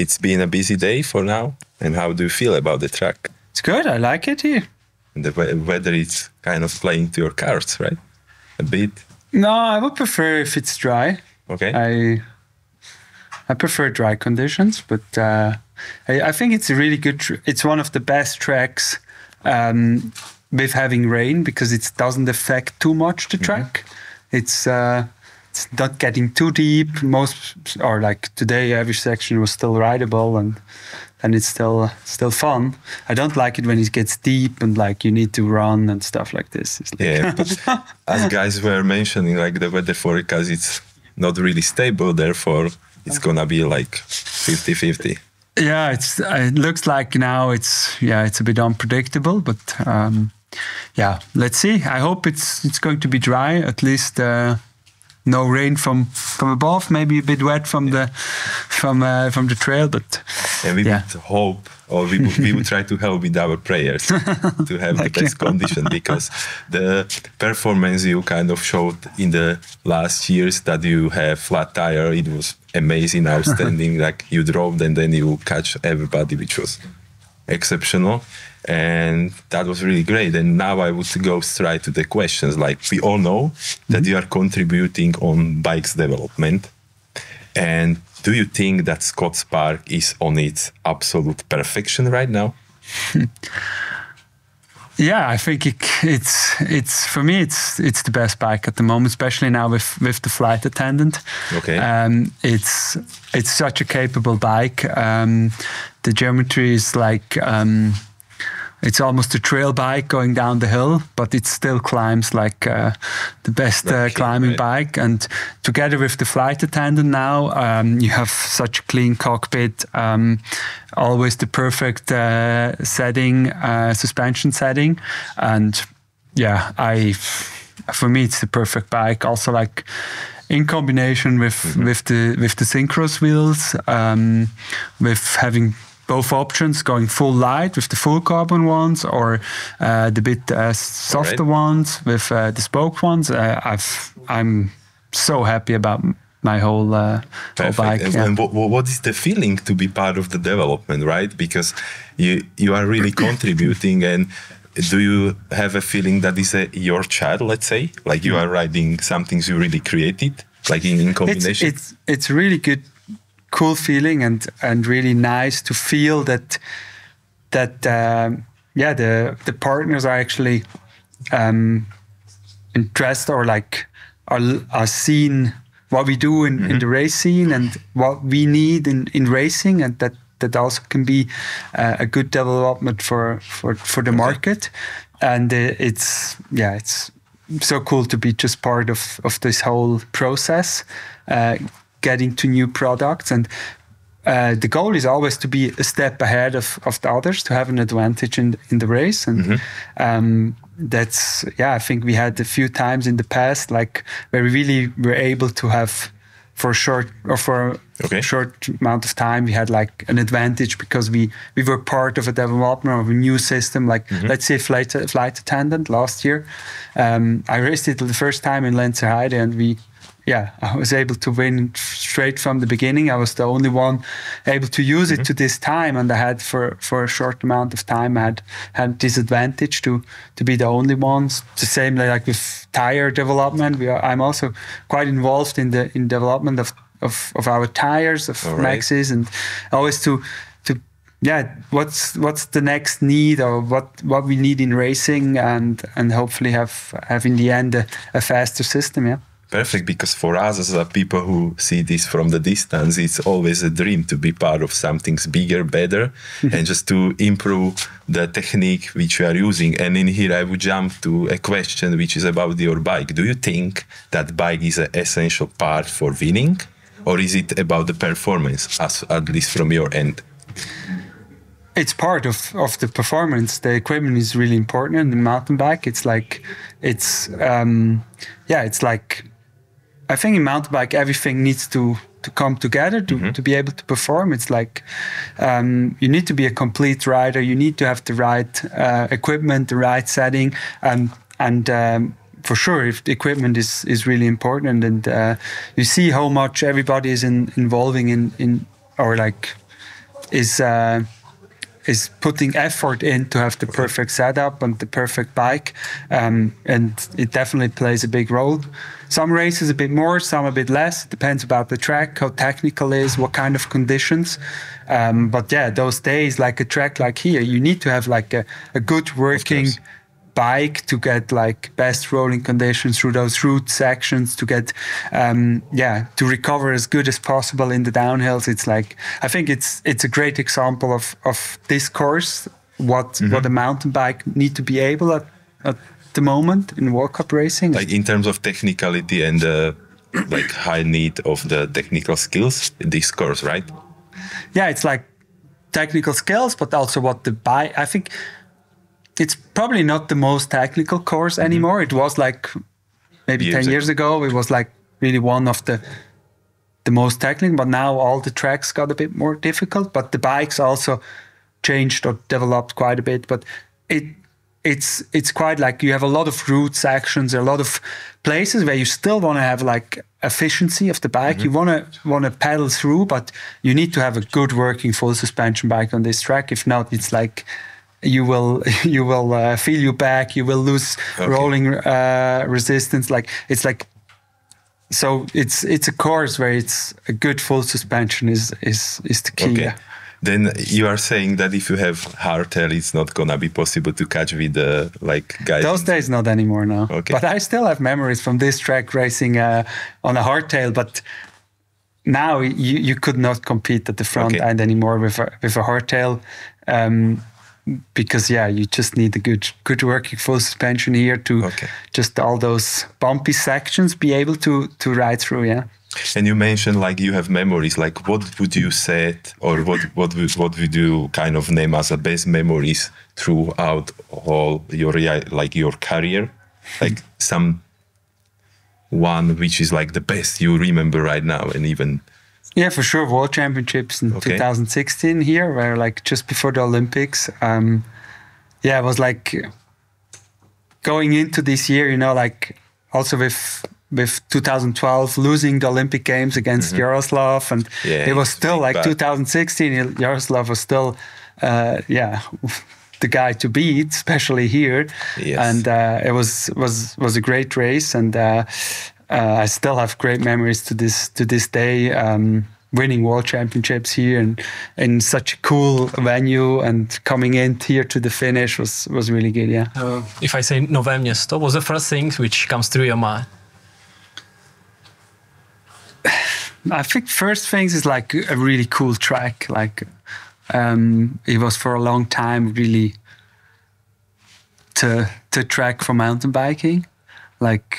it's been a busy day for now. And how do you feel about the track? It's good. I like it here. And the weather is kind of playing to your cards, right? A bit. No, I would prefer if it's dry. Okay. I prefer dry conditions, but I think it's a really good. It's one of the best tracks with having rain because it doesn't affect too much the track. It's not getting too deep. Like today, every section was still rideable and it's still fun. I don't like it when it gets deep and like you need to run and stuff like this. It's like but as guys were mentioning, like the weather forecast, it's not really stable. Therefore, it's gonna be like 50-50. Yeah, it looks like now it's a bit unpredictable, but let's see. I hope it's going to be dry. At least no rain from above. Maybe a bit wet from the trail, but we would hope, or we would try to help with our prayers to have the best condition, because the performance you kind of showed in the last years that you have flat tire, it was amazing, outstanding. Like you drove and then you catch everybody, which was exceptional. And that was really great. And now I would go straight to the questions. Like we all know that you are contributing on bikes development. And do you think that Scott's Park is on its absolute perfection right now? Yeah, I think it's for me it's the best bike at the moment, especially now with the flight attendant. Okay. It's such a capable bike. The geometry is like it's almost a trail bike going down the hill, but it still climbs like the best climbing bike. And together with the flight attendant now, you have such a clean cockpit, always the perfect setting, suspension setting. And for me, it's the perfect bike. Also, like in combination with the synchros wheels, with having both options, going full light with the full carbon ones, or the bit softer ones with the spoke ones. I'm so happy about my whole bike. And what is the feeling to be part of the development, right? Because you are really contributing, and do you have a feeling that is your child, let's say? Like you are riding something you really created, like in combination? It's really good, cool feeling, and really nice to feel that the partners are actually interested, or like are seeing what we do in the race scene and what we need in racing, and that also can be a good development for the market. And it's so cool to be just part of this whole process, getting to new products. And the goal is always to be a step ahead of the others, to have an advantage in the race. And that's, I think we had a few times in the past, like where we really were able to have, for a short amount of time, we had like an advantage because we were part of a development of a new system. Like let's say flight attendant last year. I raced it the first time in Lenzerheide, and I was able to win straight from the beginning. I was the only one able to use it to this time, and I had for a short amount of time I had this advantage to be the only ones. The same like with tire development. I'm also quite involved in development of our tires, of Maxis, and always to what's the next need, or what we need in racing, and hopefully have in the end a faster system. Yeah. Perfect, because for us as people who see this from the distance, it's always a dream to be part of something bigger, better, and just to improve the technique which you are using. And in here I would jump to a question which is about your bike. Do you think that bike is an essential part for winning, or is it about the performance, at least from your end? It's part of the performance. The equipment is really important in the mountain bike. It's like I think in mountain bike, everything needs to come together to be able to perform. It's like you need to be a complete rider. You need to have the right equipment, the right setting, and for sure, if the equipment is really important, and you see how much everybody is involving in or like is putting effort in to have the perfect setup and the perfect bike, and it definitely plays a big role. Some races a bit more, some a bit less. It depends about the track, how technical it is, what kind of conditions. But yeah, those days, like a track like here, you need to have like a good working bike to get like best rolling conditions through those route sections, to get to recover as good as possible in the downhills. It's like, I think it's a great example of this course, what a mountain bike need to be able at the moment in World Cup racing. Like in terms of technicality and like high need of the technical skills in this course, right? Yeah, it's like technical skills, but also what the bike, I think it's probably not the most technical course anymore. It was like maybe 10 years ago, it was like really one of the most technical, but now all the tracks got a bit more difficult, but the bikes also changed or developed quite a bit. But it's quite like you have a lot of route sections, a lot of places where you still want to have like efficiency of the bike. You want to pedal through, but you need to have a good working full suspension bike on this track. If not, it's like you will feel you back. You will lose rolling resistance. Like it's like, so it's a course where it's a good full suspension is the key. Okay. Then you are saying that if you have hardtail, it's not gonna be possible to catch with the like guys. Those days not anymore now. Okay. But I still have memories from this track racing on a hardtail. But now you could not compete at the front end anymore with a hardtail, because you just need a good working full suspension here to just all those bumpy sections be able to ride through. Yeah. And you mentioned like you have memories. Like what would you say, or what would you kind of name as the best memories throughout all your career? Like some one which is like the best you remember right now, and even. Yeah, for sure. World Championships in 2016 here, where like just before the Olympics. It was like going into this year, you know, like also with 2012 losing the Olympic Games against Yaroslav, and it was still like 2016. Yaroslav was still, the guy to beat, especially here. Yes. And it was a great race, and I still have great memories to this day. Winning World Championships here and in such a cool venue, and coming in here to the finish was really good. Yeah. If I say Novom Měste, what's the first thing which comes through your mind? I think first things is like a really cool track. Like it was for a long time really to track for mountain biking. Like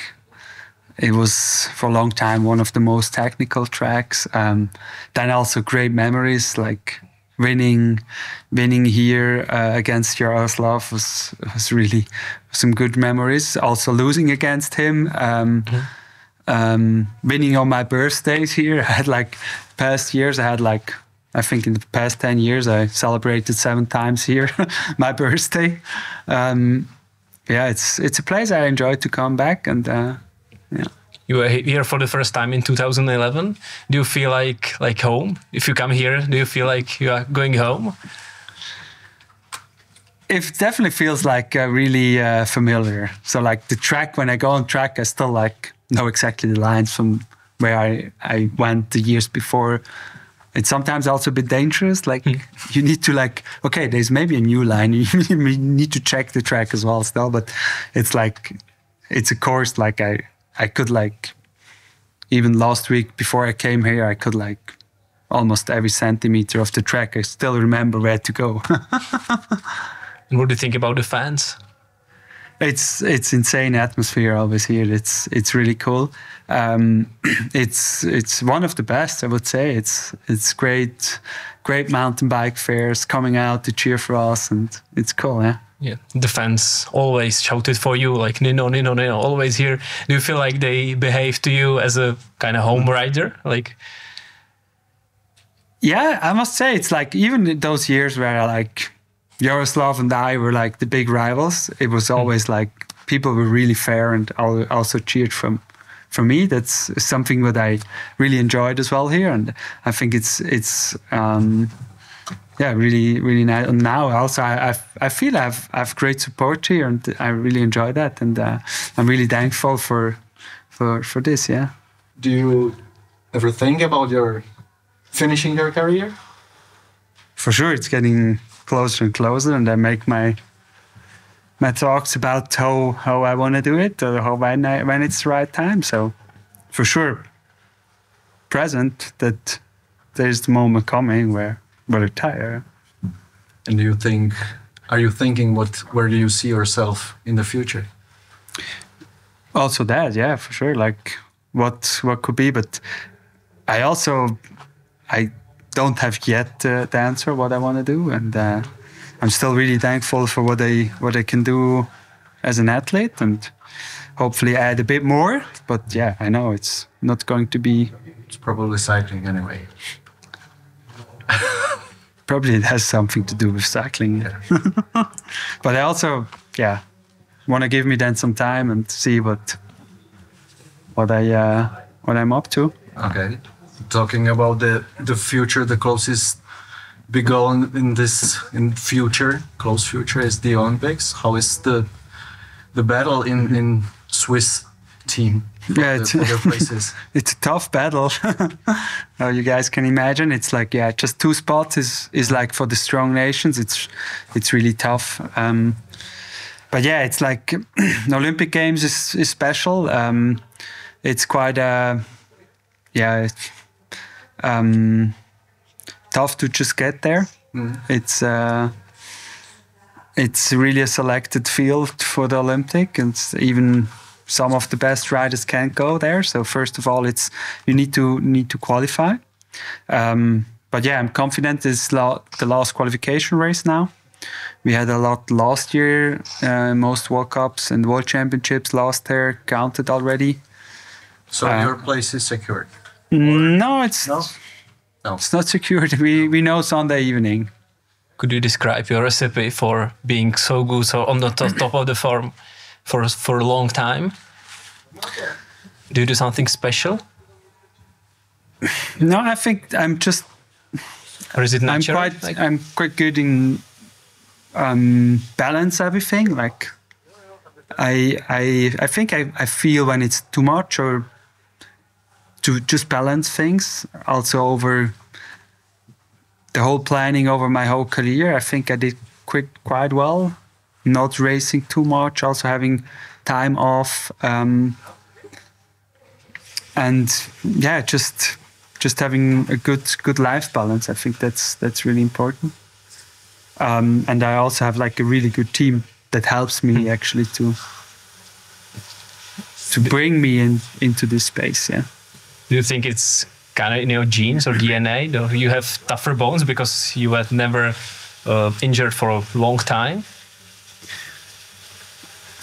it was for a long time one of the most technical tracks. Then also great memories, like winning here against Yaroslav was really some good memories. Also losing against him. Winning on my birthdays here. I had like past years, I think in the past 10 years, I celebrated 7 times here my birthday. It's a place I enjoy to come back, and You were here for the first time in 2011. Do you feel like home? If you come here, do you feel like you are going home? It definitely feels like really familiar. So like the track, when I go on track, I still like know exactly the lines from where I went the years before. It's sometimes also a bit dangerous. Like you need to okay, there's maybe a new line. You need to check the track as well still. But it's like, it's a course like I could even last week before I came here, I could almost every centimeter of the track. I still remember where to go. And what do you think about the fans? It's insane atmosphere always here. It's really cool. It's one of the best, I would say. It's great mountain bike fairs coming out to cheer for us, and it's cool. Yeah, the fans always shouted for you, like Nino, Nino, Nino, always here. Do you feel like they behave to you as a kind of home rider? Yeah, I must say, it's like even in those years where Yaroslav and I were the big rivals, it was always people were really fair and also cheered for me. That's something that I really enjoyed as well here, and I think it's really, really nice. And now also I feel I've great support here, and I really enjoy that, and I'm really thankful for this. Yeah. Do you ever think about finishing your career? For sure, it's getting closer and closer, and I make my talks about how I want to do it, or when it's the right time. So, for sure, present that there's the moment coming where I retire. And are you thinking where do you see yourself in the future? Also that, yeah, for sure. Like what could be, but I don't have yet the answer what I want to do, and I'm still really thankful for what I can do as an athlete, and hopefully add a bit more. But yeah, I know it's not going to be. It's probably cycling anyway. Probably it has something to do with cycling. Yeah. But I also, want to give me then some time and see what I'm up to. Okay. Talking about the future, the closest big goal in close future is the Olympics. How is the battle in Swiss team? Yeah, other places. It's a tough battle. How you guys can imagine, it's like just 2 spots is like for the strong nations. It's really tough. But yeah, it's like Olympic Games is special. It's quite tough to just get there. It's really a selected field for the Olympic, and even some of the best riders can't go there. So first of all, you need to qualify. But yeah, I'm confident it's the last qualification race now. We had a lot last year. Most World Cups and World Championships last year counted already. So your place is secured? No, it's not secured. We know Sunday evening. Could you describe your recipe for being so good, so on the top of the form for a long time? Do you do something special? No, I think I'm just. Or is it natural? I'm quite good in balance everything. Like I think I feel when it's too much, or to just balance things. Also over the whole planning over my whole career, I think I did quite well. Not racing too much, also having time off, and yeah, just having a good life balance. I think that's really important. And I also have like a really good team that helps me actually to bring me into this space. Yeah. Do you think it's kind of in your genes or DNA? Do you have tougher bones because you were never injured for a long time?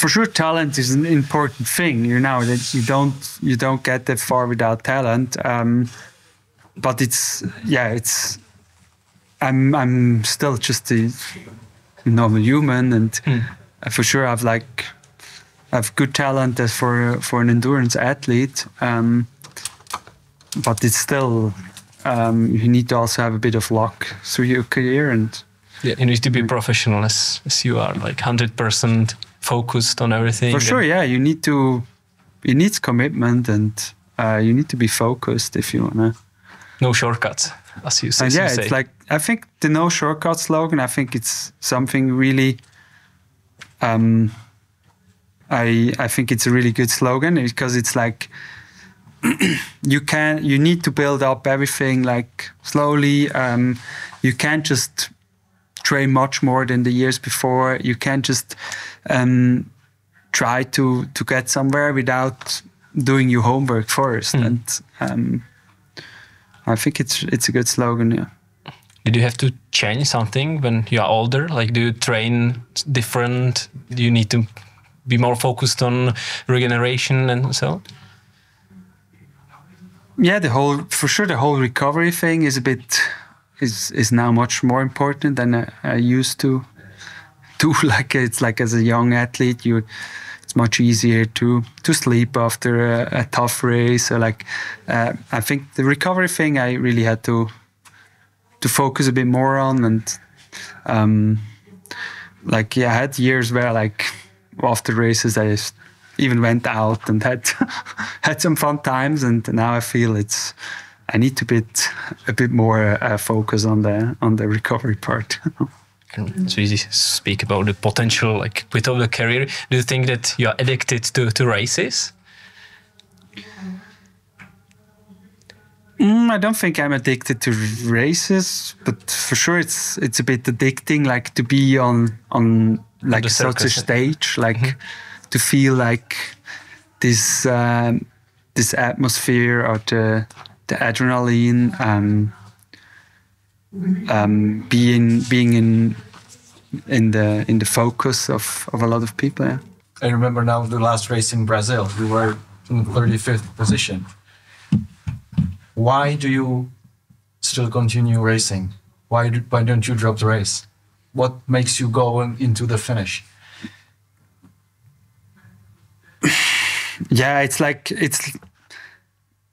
For sure, talent is an important thing. That you don't get that far without talent. But I'm still just a normal human, and for sure I've good talent as for an endurance athlete. But it's still you need to also have a bit of luck through your career, and you need to be professional as you are, like 100% focused on everything. For sure, yeah. It needs commitment, and you need to be focused if you wanna. No shortcuts, as you say. And yeah, it's like I think the no shortcuts slogan. I think it's something really. I think it's a really good slogan because it's like. You need to build up everything like slowly. You can't just train much more than the years before. You can't just try to get somewhere without doing your homework first. And I think it's a good slogan. Yeah. Did you have to change something when you are older? Like, do you train different? Do you need to be more focused on regeneration and so on? Yeah, the whole recovery thing is is now much more important than I used to do. Like it's like as a young athlete, it's much easier to sleep after a tough race. So like I think the recovery thing I really had to focus a bit more on. And like, yeah, I had years where like after races I even went out and had some fun times, and now I feel I need to a bit more focus on the recovery part. So you speak about the potential, like without the career. Do you think that you are addicted to races? I don't think I'm addicted to races, but for sure it's a bit addicting, like to be on like such a stage, like to feel like this atmosphere or the adrenaline, being in the focus of a lot of people. Yeah. I remember now the last race in Brazil. We were in 35th position. Why do you still continue racing? Why don't you drop the race? What makes you go into the finish? Yeah, it's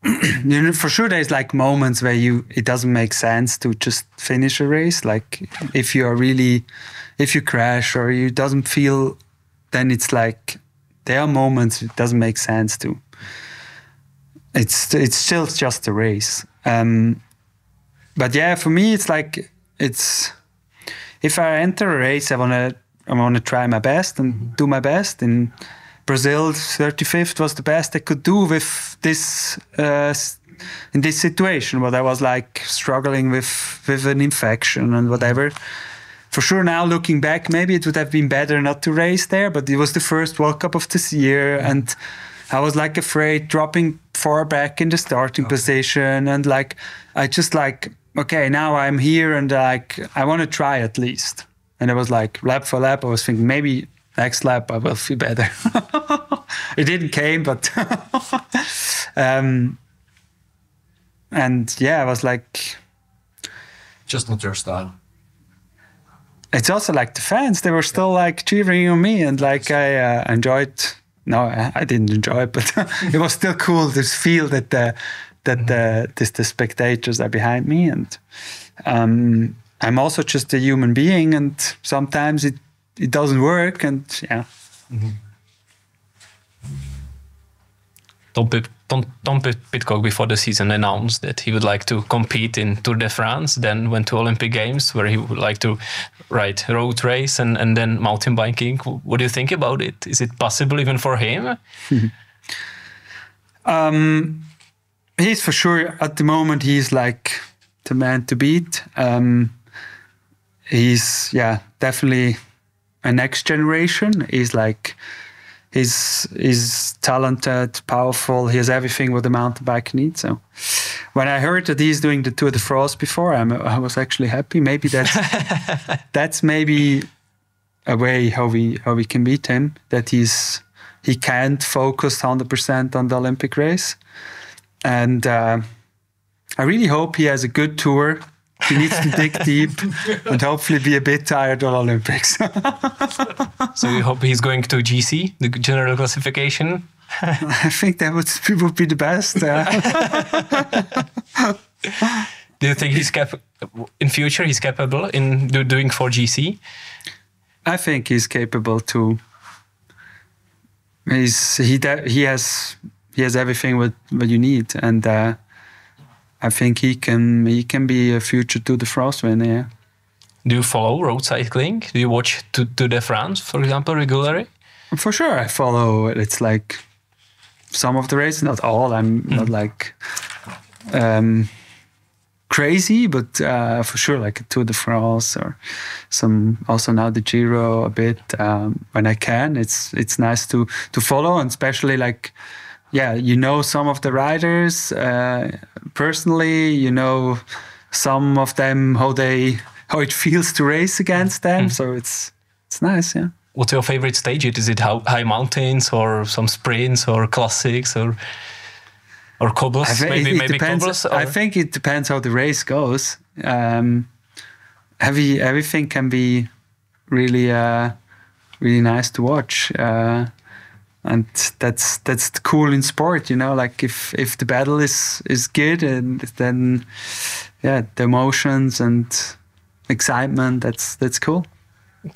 you know, for sure there's like moments where it doesn't make sense to just finish a race. Like if you crash or you doesn't feel, then it's like there are moments it doesn't make sense to. It's still just a race. But yeah, for me it's like if I enter a race, I wanna try my best and do my best. In Brazil, 35th was the best I could do with this in this situation. But I was like struggling with an infection and whatever. For sure, now looking back, maybe it would have been better not to race there. But it was the first World Cup of this year, and I was like afraid dropping far back in the starting position, and like I just like, okay, now I'm here and like I want to try at least. And I was like lap for lap, I was thinking maybe next lap I will feel better. It didn't came, but and yeah, I was like, just not your style. It's also like the fans, they were still like cheering on me, and like I enjoyed. No, I didn't enjoy it, but it was still cool to feel that the spectators are behind me, and I'm also just a human being, and sometimes it doesn't work, and yeah. Tom Pidcock before the season announced that he would like to compete in Tour de France, then went to Olympic Games where he would like to ride road race and then mountain biking. What do you think about it? Is it possible even for him? He's for sure, at the moment, he's like the man to beat. He's, yeah, definitely a next generation. He's like, he's talented, powerful. He has everything what a mountain bike needs. So when I heard that he's doing the Tour de France before, I was actually happy. Maybe that's maybe a way how we can beat him. That he can't focus 100% on the Olympic race, and I really hope he has a good tour. He needs to dig deep and hopefully be a bit tired on Olympics. So you hope he's going to GC, the general classification? I think that would be the best. Do you think in future he's capable in doing for GC? I think he's capable too. He has everything what you need, and I think he can be a future Tour de France winner. Yeah. Do you follow road cycling? Do you watch Tour de France, for example, regularly? For sure, I follow. It's like some of the races, not all. I'm not like crazy, but for sure, like a Tour de France or some. Also now the Giro a bit when I can. It's nice to follow, and especially like. Yeah, you know some of the riders personally. You know some of them how it feels to race against them. So it's nice. Yeah. What's your favorite stage? Is it high mountains or some sprints or classics or cobbles? Maybe cobbles. I think it depends how the race goes. Everything can be really really nice to watch. And that's cool in sport, you know. Like if the battle is good, and then the emotions and excitement. That's cool.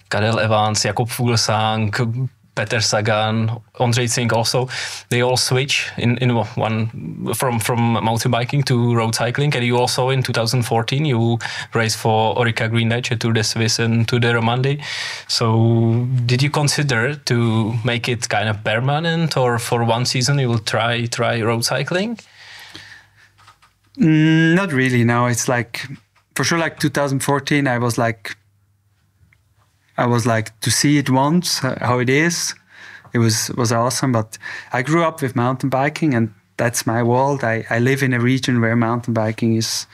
Karel Evans, Jakub Fuglsang, Peter Sagan, Ondřej Cink also, they all switch in one from mountain biking to road cycling. And you also in 2014 you raced for Orica GreenEdge, Tour de Suisse and Tour de Romandie. So did you consider to make it kind of permanent, or for one season you will try road cycling? Not really. No, it's like for sure. Like 2014, I was like to see it once, how it is. It was awesome. But I grew up with mountain biking, and that's my world. I live in a region where mountain biking is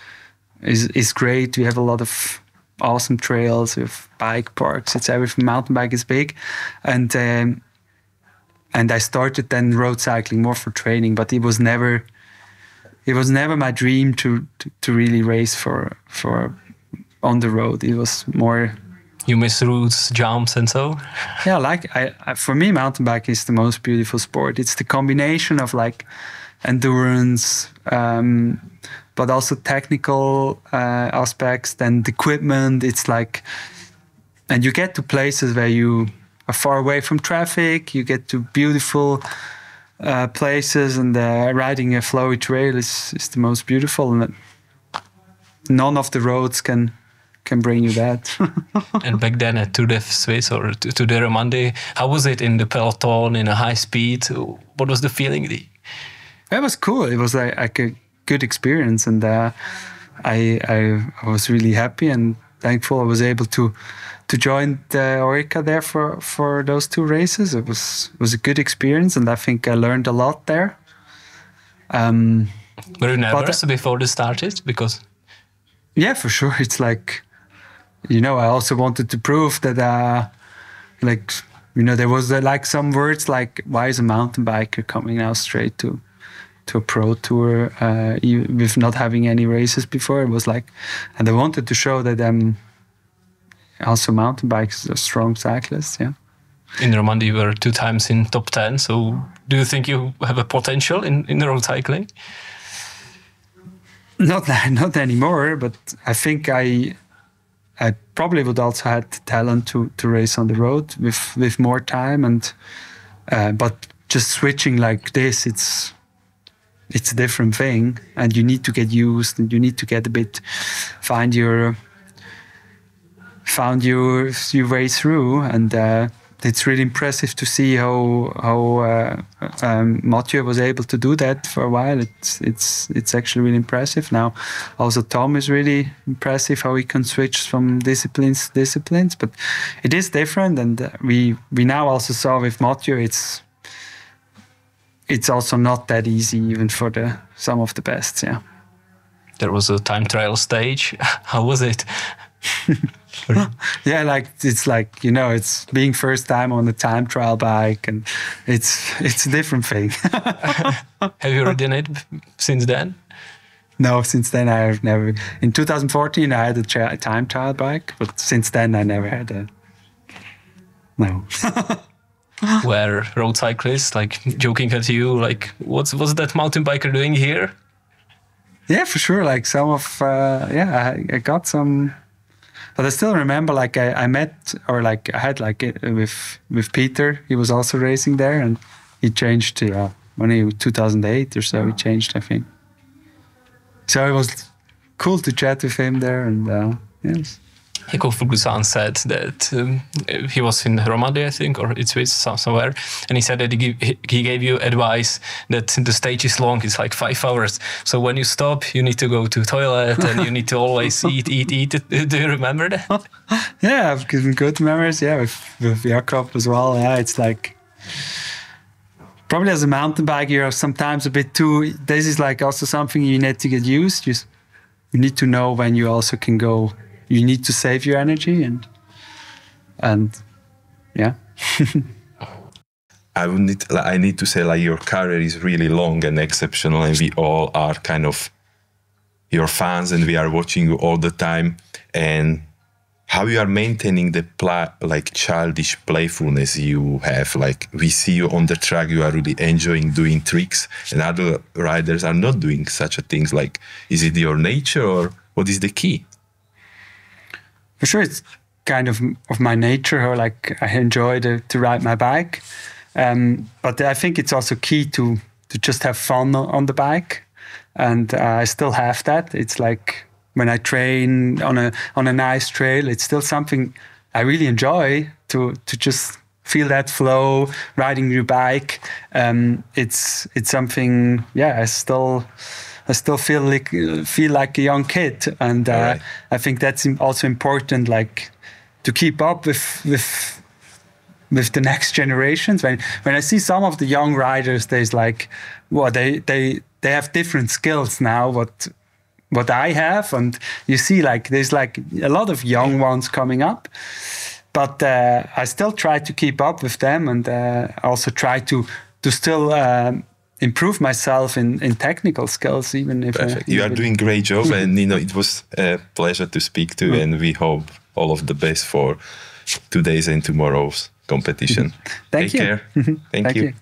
great. We have a lot of awesome trails with bike parks. It's everything. Mountain bike is big, and I started then road cycling more for training. But it was never my dream to really race for on the road. It was more. You miss routes, jumps, and so. Yeah, like for me, mountain biking is the most beautiful sport. It's the combination of like endurance, but also technical aspects. Then the equipment. It's like, and you get to places where you are far away from traffic. You get to beautiful places, and riding a flowy trail is the most beautiful. And none of the roads can bring you that. And back then at Tour de Suisse or Tour de Romandie, how was it in the peloton, in a high speed? What was the feeling? It was cool. It was like a good experience, and I was really happy and thankful I was able to join the Orica there for those 2 races. It was a good experience, and I think I learned a lot there. Were you nervous before this started? Because yeah, for sure. It's like, I also wanted to prove that, there was like some words like, why is a mountain biker coming now straight to a pro tour with not having any races before? It was like, and I wanted to show that also mountain bikes are strong cyclists, yeah. In Romandie, you were 2 times in top 10. So do you think you have a potential in road cycling? Not anymore, but I think I probably would also have the talent to race on the road with more time, and but just switching like this, it's a different thing, and you need to get used, and you need to get a bit find your way through, and it's really impressive to see how Mathieu was able to do that for a while. It's actually really impressive. Now also Tom is really impressive how he can switch from disciplines to disciplines, but it is different, and we now also saw with Mathieu it's also not that easy even for some of the best. Yeah, there was a time trial stage. How was it? Yeah, it's being first time on a time trial bike, and it's a different thing. Have you ridden it since then? No, since then I have never. In 2014 I had a time trial bike, but since then I never had a. No. Were road cyclists like joking at you, like what's that mountain biker doing here? Yeah, for sure. Like some of I got some. But I still remember, like I met, or like I had like with Peter. He was also racing there, and he changed to only 2008 or so. He changed, I think. So it was cool to chat with him there, and yes. Jakub Fuglsang said that he was in Romandie, I think, or it's somewhere, and he said that he gave you advice that the stage is long, it's like 5 hours. So when you stop, you need to go to toilet, and you need to always eat. Do you remember that? Yeah, I've given good memories. Yeah, with Jakub as well. Yeah, it's like probably as a mountain biker, you're sometimes a bit too. This is like also something you need to get used. You need to know when you also can go. You need to save your energy, and yeah. I need to say, like, your career is really long and exceptional, and we all are kind of your fans, and we are watching you all the time. And how you are maintaining the childish playfulness you have. Like, we see you on the track, you are really enjoying doing tricks, and other riders are not doing such a things. Like, is it your nature, or what is the key? For sure, it's kind of my nature, or like I enjoy to ride my bike. But I think it's also key to just have fun on the bike. And I still have that. It's like when I train on a nice trail, it's still something I really enjoy to just feel that flow, riding your bike. It's something, I still feel like a young kid, and right. I think that's also important, like to keep up with the next generations. When I see some of the young riders, there's like, well, they have different skills now. What I have, and you see, like there's like a lot of young ones coming up. But I still try to keep up with them, and also try to still improve myself in technical skills, even if... Perfect. You are doing a great job, and Nino, it was a pleasure to speak to you, and we hope all of the best for today's and tomorrow's competition. Thank you. Take care. Thank you.